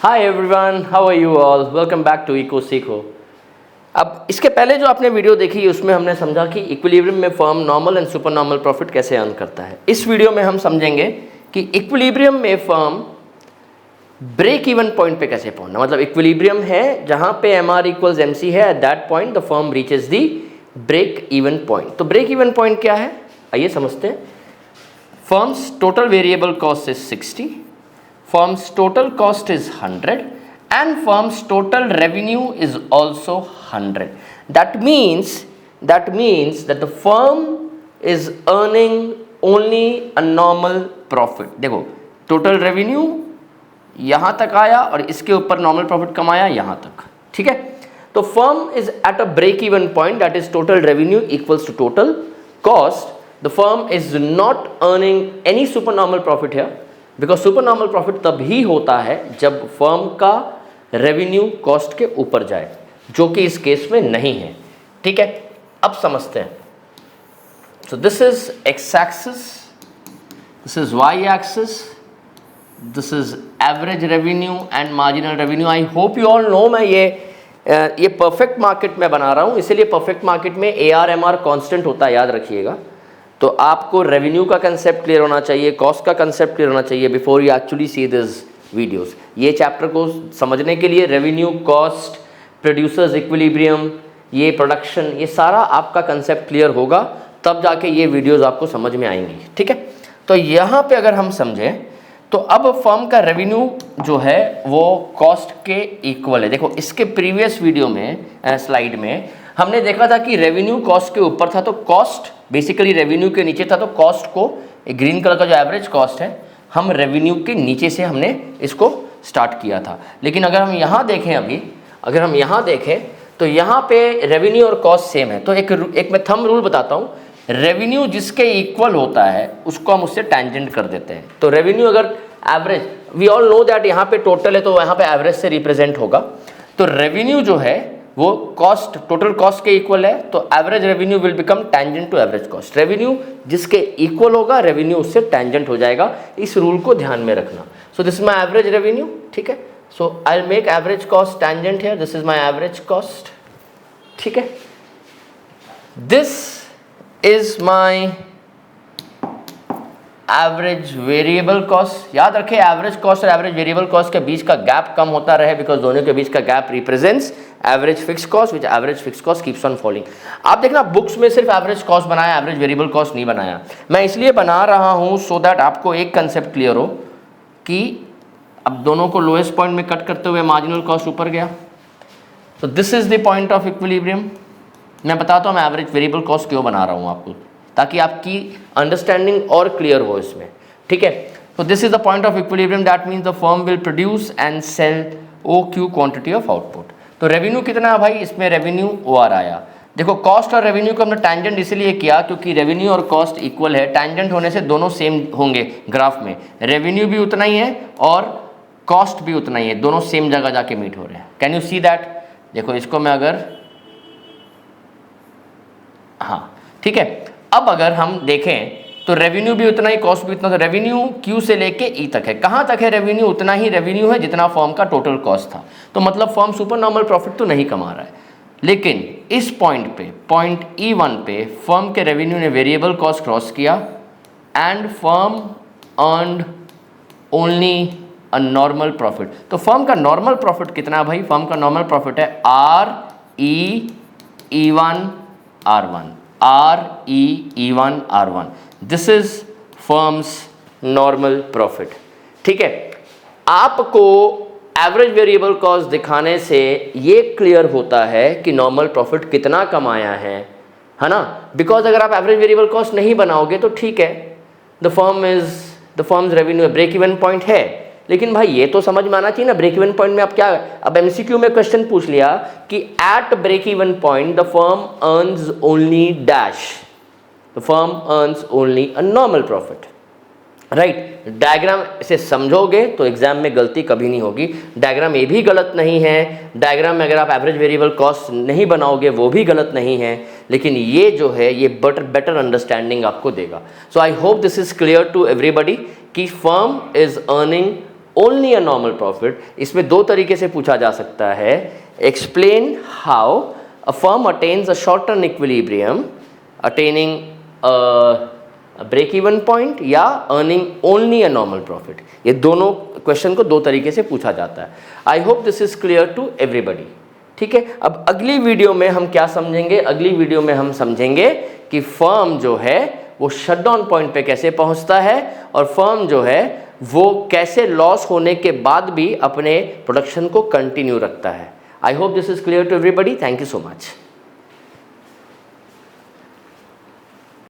Hi everyone, how are you all, welcome back to Eco Seekho. अब इसके पहले जो आपने वीडियो देखी उसमें हमने समझा कि इक्विलिब्रियम में firm normal and super normal profit कैसे अर्न करता है। इस वीडियो में हम समझेंगे कि इक्विलिब्रियम में फर्म ब्रेक इवन पॉइंट पे कैसे पहुंचना। मतलब इक्विलिब्रियम है जहां पे M R equals M C है, at that point the firm reaches the break even point. तो ब्रेक इवन पॉइंट क्या है, आइए समझते हैं। Firm's total variable cost is 60, firm's total cost is 100 and firm's total revenue is also 100. That means that the firm is earning only a normal profit. देखो total revenue यहाँ तक आया और इसके ऊपर normal profit कमाया यहाँ तक, ठीक है। तो firm is at a break even point, that is total revenue equals to total cost. The firm is not earning any supernormal profit here. Because super normal profit तभी होता है जब फर्म का रेवेन्यू कॉस्ट के ऊपर जाए, जो कि इस केस में नहीं है, ठीक है। अब समझते हैं। So this is X axis, this is Y axis, this is average revenue and marginal revenue. I hope you all know, मैं ये परफेक्ट मार्केट में बना रहा हूँ, इसीलिए परफेक्ट मार्केट में AR/MR कांस्टेंट होता है, याद रखिएगा। तो आपको रेवेन्यू का कंसेप्ट क्लियर होना चाहिए, कॉस्ट का कंसेप्ट क्लियर होना चाहिए before you actually see this videos. ये चैप्टर को समझने के लिए रेवेन्यू, कॉस्ट, प्रोड्यूसर्स इक्विलिब्रियम, ये प्रोडक्शन, ये सारा आपका कंसेप्ट क्लियर होगा, तब जाके ये वीडियोस आपको समझ में आएंगी, ठीक है। तो यहाँ पे अगर हम समझें तो अब फर्म का रेवेन्यू जो है वो कॉस्ट के इक्वल है। देखो इसके प्रीवियस वीडियो में स्लाइड में हमने देखा था कि रेवेन्यू कॉस्ट के ऊपर था, तो कॉस्ट बेसिकली रेवेन्यू के नीचे था। तो कॉस्ट को ग्रीन कलर का जो एवरेज कॉस्ट है, हम रेवेन्यू के नीचे से हमने इसको स्टार्ट किया था। लेकिन अगर हम यहाँ देखें, अभी अगर हम यहाँ देखें तो यहाँ पे रेवेन्यू और कॉस्ट सेम है। तो एक मैं थंब रूल बताता हूँ, रेवेन्यू जिसके इक्वल होता है उसको हम उससे टेंजेंट कर देते हैं। तो रेवेन्यू अगर average, we all know that यहाँ पे टोटल है तो यहाँ पे एवरेज से रिप्रेजेंट होगा। तो रेवेन्यू जो है वो कॉस्ट, टोटल कॉस्ट के इक्वल है, तो average revenue will become tangent to average cost. Revenue जिसके इक्वल होगा, रेवेन्यू उससे टेंजेंट हो जाएगा। इस रूल को ध्यान में रखना। So this is my average revenue, ठीक है। So I will make average cost tangent here, this is my average cost, ठीक है। This is my average variable cost. याद रखें, एवरेज कॉस्ट और एवरेज वेरिएबल कॉस्ट के बीच का गैप कम होता रहे, बिकॉज दोनों के बीच का gap represents average fix cost, which average fix cost keeps on falling. आप देखना बुक्स में सिर्फ एवरेज कॉस्ट बनाया, एवरेज वेरिएबल कॉस्ट नहीं बनाया। मैं इसलिए बना रहा हूं सो दैट आपको एक कंसेप्ट क्लियर हो कि अब दोनों को लोएस्ट पॉइंट में कट करते हुए मार्जिनल कॉस्ट ऊपर गया। तो this is the point of equilibrium. मैं बताता हूँ मैं एवरेज वेरिएबल कॉस्ट क्यों बना रहा हूँ आपको, ताकि आपकी अंडरस्टैंडिंग और क्लियर हो इसमें, ठीक है। तो this is the point of equilibrium, that means the firm will produce and sell OQ quantity of output. तो रेवेन्यू कितना है भाई, इसमें रेवेन्यू OR आया। देखो कॉस्ट और रेवेन्यू को हमने टैंजेंट इसलिए किया क्योंकि रेवेन्यू और कॉस्ट इक्वल है। टैंजेंट होने से दोनों सेम होंगे ग्राफ में, रेवेन्यू भी उतना ही है और कॉस्ट भी उतना ही है, दोनों सेम जगह जाके मीट हो रहे हैं। Can you see that? देखो इसको मैं अगर, हाँ ठीक है। अब अगर हम देखें तो रेवेन्यू भी उतना ही, कॉस्ट भी उतना। तो रेवेन्यू Q से लेके E तक है। कहाँ तक है रेवेन्यू? उतना ही रेवेन्यू है जितना फर्म का टोटल कॉस्ट था। तो मतलब फर्म सुपर नॉर्मल प्रॉफिट तो नहीं कमा रहा है। लेकिन इस पॉइंट पे, पॉइंट E1 पे फर्म के रेवेन्यू ने वेरिएबल कॉस्ट क्रॉस किया and firm earned only a normal profit. तो फर्म का नॉर्मल प्रॉफिट कितना है भाई? फर्म का नॉर्मल प्रॉफिट है RE1 R1, RE1 R1। This is firms normal profit, ठीक है। आपको एवरेज वेरिएबल कॉस्ट दिखाने से ये क्लियर होता है कि नॉर्मल प्रॉफिट कितना कमाया है ना। बिकॉज अगर आप एवरेज वेरिएबल कॉस्ट नहीं बनाओगे तो ठीक है, the firm's revenue break even point है। लेकिन भाई ये तो समझ में आना चाहिए ना, ब्रेक इवन पॉइंट में आप क्या, अब MCQ में क्वेश्चन पूछ लिया कि at break even point the firm earns only dash, the firm earns only a normal profit, right. Diagram से समझोगे तो एग्जाम में गलती कभी नहीं होगी। डायग्राम ये भी गलत नहीं है, डायग्राम में अगर आप एवरेज वेरिएबल कॉस्ट नहीं बनाओगे वो भी गलत नहीं है, लेकिन ये जो है ये बेटर अंडरस्टैंडिंग आपको देगा। So I hope this is clear to everybody कि firm is earning only a normal profit, इसमें दो तरीके से पूछा जा सकता है। Explain how a firm attains a short term equilibrium attaining break even point या earning only a normal profit. ये दोनों क्वेश्चन को दो तरीके से पूछा जाता है। I hope this is clear to everybody. ठीक है, अब अगली वीडियो में हम क्या समझेंगे? अगली वीडियो में हम समझेंगे कि फर्म जो है वो शटडाउन पॉइंट पे कैसे पहुंचता है और फर्म जो है वो कैसे लॉस होने के बाद भी अपने प्रोडक्शन को कंटिन्यू रखता है। I hope this is clear to everybody. Thank you so much.